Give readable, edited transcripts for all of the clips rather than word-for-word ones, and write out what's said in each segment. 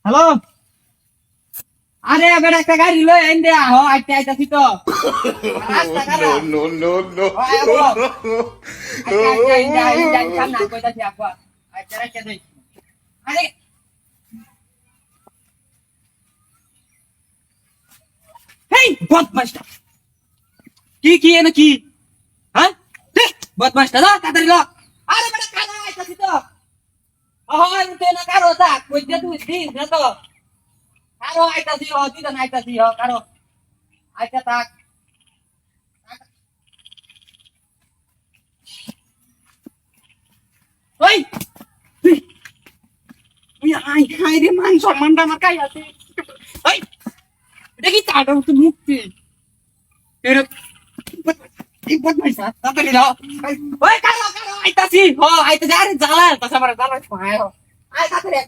Hello, আরে এবার একটা গাড়ি লই আইন দে, আহ আইতে আইতাছি তো। রাস্তা খারাপ। No, no, no. আয় বলো। আইতে আইতে আইতে আইতে আইতে সামনে কইতাছি আপা। আইতে রাখতে দেই। আরে হেই বদমাশটা। কি এনে কি? হ্যাঁ? বদমাশটা দাও তাড়াতাড়ি লো। আরে বেটা কালা আইতাছি তো। ওহো তুই না কারো থাক, কইতে তুই দিস না তো। কারো আইতাছি হ, তুই তো আইতাছি হ, কারো। আইতা থাক। ওই তুই আই খাই রে, মান সম্মানটা আমার কাই আছে। ওই এটা কি তাড়া তো মুক্তি। এর এই বদমাইশা তাড়াতাড়ি দাও। ওই কারো আইতাছি হ, আইতাছি। আরে জ্বালা তাছ আমার জ্বালা খায় হ। আয় তাড়াতাড়ি আয়।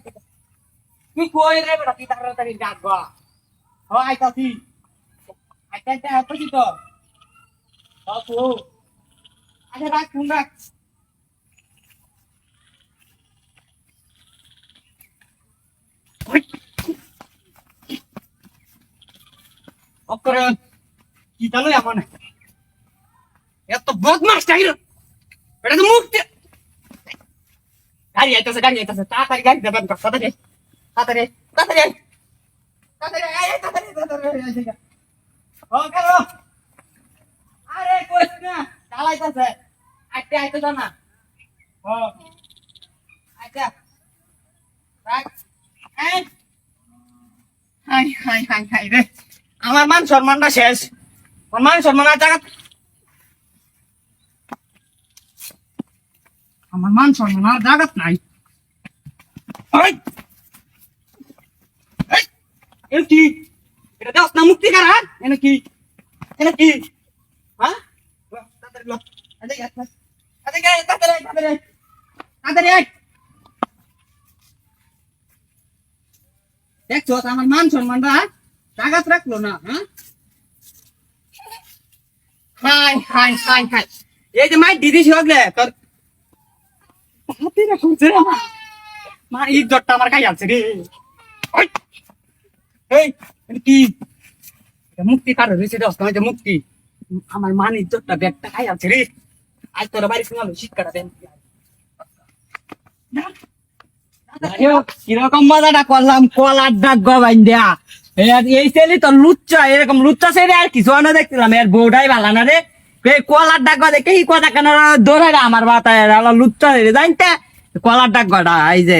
তুই কই রে বেটা, তুই তাড়াতাড়ি ডাক গা। হ আইতাছি। আইতা আইতা আইতাছি তো। বাপু আরে রাখ ফোন রাখ। ওই অকরে কি জানো এমন এত বদমাস টাইর, এটা তো মুক্তি। গাড়ি আইতাছে তাড়াতাড়ি গাড়ি দেবেন তাড়াতাড়ি তাড়াতাড়ি তাড়াতাড়ি তাড়াতাড়ি তাড়াতাড়ি ও কারো। আরে কইছ না চালাইতাছে, আইতে আইতে না। ও আচ্ছা রাখ। এই হাই হাই হাই হাই রে, আমার মান সম্মানটা শেষ। আমার মান সম্মান আর জায়গা, আমার মান সম্মান আর জায়গা নাই। ওই এই এর কি, এটা দেওয়াস না মুক্তি কারা? এনে কি, এনে কি? হ্যাঁ তাড়াতাড়ি লো। আরে তাড়াতাড়ি তাড়াতাড়ি তাড়াতাড়ি তাড়াতাড়ি আয়। দেখছো আমার মান সম্মানটা জায়গা রাখলো না। হ্যাঁ হাই হাই হাই হাই, এই যে মাই দিদি শিখলে তোর হাতে না খুঁজে আমার মা ইজ্জতটা আমার কাছে আছে রে। ওই এই এটা কি, এটা মুক্তি কারো রয়েছে দশ তোমার যে মুক্তি, আমার মান ইজ্জতটা ব্যাগটা খাই আছে রে। আজ তোর বাড়ি শুনালো শিক্ষাটা দেন। কিরকম মজাটা করলাম, কলার ডাক গবাইন দেয়া। এই ছেলে তো লুচ্চা, এরকম লুচ্চা ছেলে আর কিছু না দেখছিলাম। এর বউটাই ভালো না রে, এই কলার ডাক দেখে এই কথা কেন দৌড়াই আমার বাতায় লুচ্চা রে জানতে। কলার ডাক গড়া এই যে